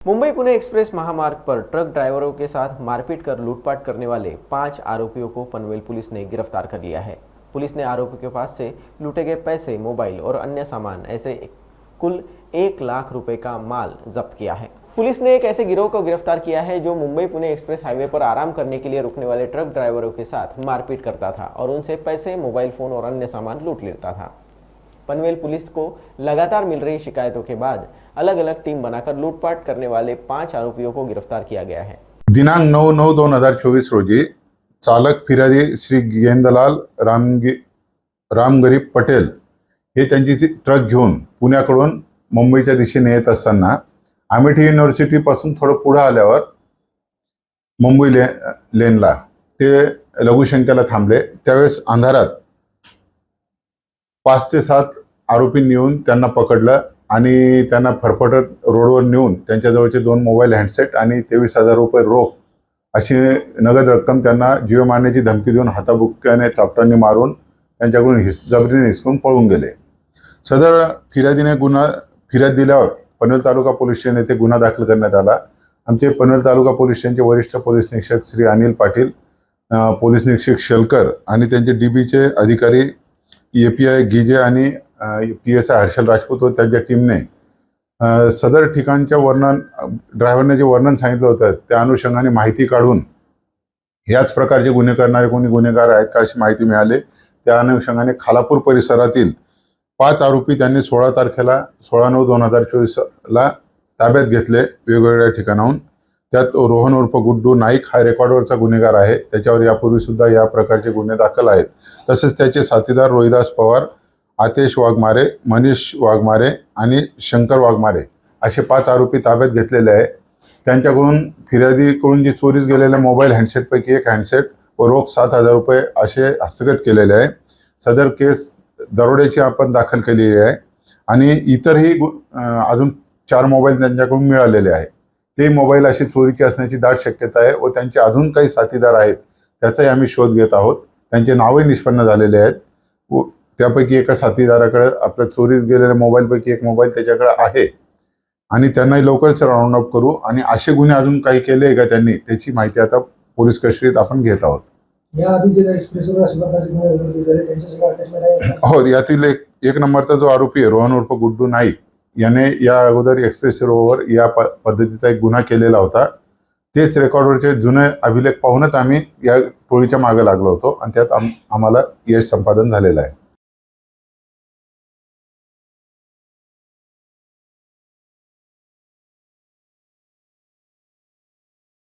Mumbai Pune express महामार्ग पर truck ड्राइवरों के साथ मारपीट कर लूटपाट करने वाले 5 आरोपियों को पनवेल पुलिस ने गिरफ्तार कर लिया है। पुलिस ने आरोपियों के पास से लूटे गए पैसे, मोबाइल और अन्य सामान ऐसे कुल 1 लाख रुपए का माल जब्त किया है। पुलिस ने एक ऐसे गिरोह को गिरफ्तार किया है जो मुंबई पुणे एक्सप्रेस हाईवे पर आराम करने के लिए रुकने वाले ट्रक ड्राइवरों के साथ मारपीट करता था और उनसे पैसे, मोबाइल फोन और अन्य सामान लूट लेता था। पनवेल पुलिस को लगातार मिल रही शिकायतों के बाद अलग अलग टीम बनाकर लूटपाट करने वाले 5 आरोपियों को गिरफ्तार किया गया है। दिनांक 9/9/2024 रोजी चालक फिर्यादी श्री गेंदलाल रामगरीब पटेल हे त्यांची ट्रक घेऊन पुण्याकडून मुंबईच्या दिशेने येत असताना अमेठी युनिव्हर्सिटी पासून थोडं पुढे आल्यावर मुंबई लेनला ते लघुशंकेला थांबले। त्यावेळेस अंधारात 5 ते 7 आरोपी नेऊन त्यांना पकडलं आणि त्यांना फरफटत रोडवर नेऊन त्यांच्याजवळचे 2 मोबाईल हँडसेट आणि 23,000 रुपये रोख अशी नगद रक्कम त्यांना जीव मारण्याची धमकी देऊन हाताबुक्क्याने चापटांनी मारून त्यांच्याकडून जबरीने हिसकून पळून गेले। सदर फिर्यादीने फिर्याद दिल्यावर पनवेल तालुका पोलीस स्टेशन येथे गुन्हा दाखल करण्यात आला। आमचे पनवेल तालुका पोलीस स्टेशनचे वरिष्ठ पोलीस निरीक्षक श्री अनिल पाटील, पोलीस निरीक्षक शेलकर आणि त्यांचे डीबीचे अधिकारी एपीआय गिजे आणि PSI हर्षल राजपूत व त्यांच्या टीमने सदर ठिकाणच्या ड्रायव्हरने जे वर्णन सांगितलं होतं त्या अनुषंगाने माहिती काढून याच प्रकारचे गुन्हे करणारे कोणी गुन्हेगार आहेत का अशी माहिती मिळाली। त्या अनुषंगाने खालापूर परिसरातील 5 आरोपी त्यांनी 16 तारखेला 16/9/2024 ला ताब्यात घेतले वेगवेगळ्या ठिकाणाहून। त्यात रोहन उर्फ गुड्डू नाईक हा रेकॉर्डवरचा गुन्हेगार आहे। त्याच्यावर यापूर्वी सुद्धा या प्रकारचे गुन्हे दाखल आहेत। तसेच त्याचे साथीदार रोहिदास पवार, आतेश वाघमारे, मनीष वाघमारे आणि शंकर वाघमारे असे 5 आरोपी ताब्यात घेतलेले आहे। त्यांच्याकडून फिर्यादीकडून जी चोरीस गेलेल्या मोबाईल हँडसेटपैकी एक हँडसेट व रोख 7,000 रुपये असे हस्तगत केलेले आहे। सदर केस दरोड्याची आपण दाखल केलेली आहे आणि इतरही अजून 4 मोबाईल त्यांच्याकडून मिळालेले आहे। ते मोबाईल अशी चोरीची असण्याची दाट शक्यता आहे व त्यांचे अजून काही साथीदार आहेत त्याचाही आम्ही शोध घेत आहोत। त्यांचे नावही निष्पन्न झालेले आहेत व त्यापैकी एका साथीदाराकडे आपल्या चोरीस गेलेल्या मोबाईलपैकी एक मोबाईल त्याच्याकडे आहे आणि त्यांनाही लवकरच राऊंड अप करू आणि असे गुन्हे अजून काही केले का त्यांनी त्याची माहिती आता पोलीस कस्टडीत आपण घेत आहोत। हो, यातील एक नंबरचा जो आरोपी आहे रोहन उर्फ गुड्डू नाईक याने या अगोदर एक्सप्रेस रोडवर या पद्धतीचा एक गुन्हा केलेला होता। तेच रेकॉर्डवरचे जुने अभिलेख पाहूनच आम्ही या टोळीच्या मागे लागलो होतो आणि त्यात आम्हाला यश संपादन झालेलं आहे।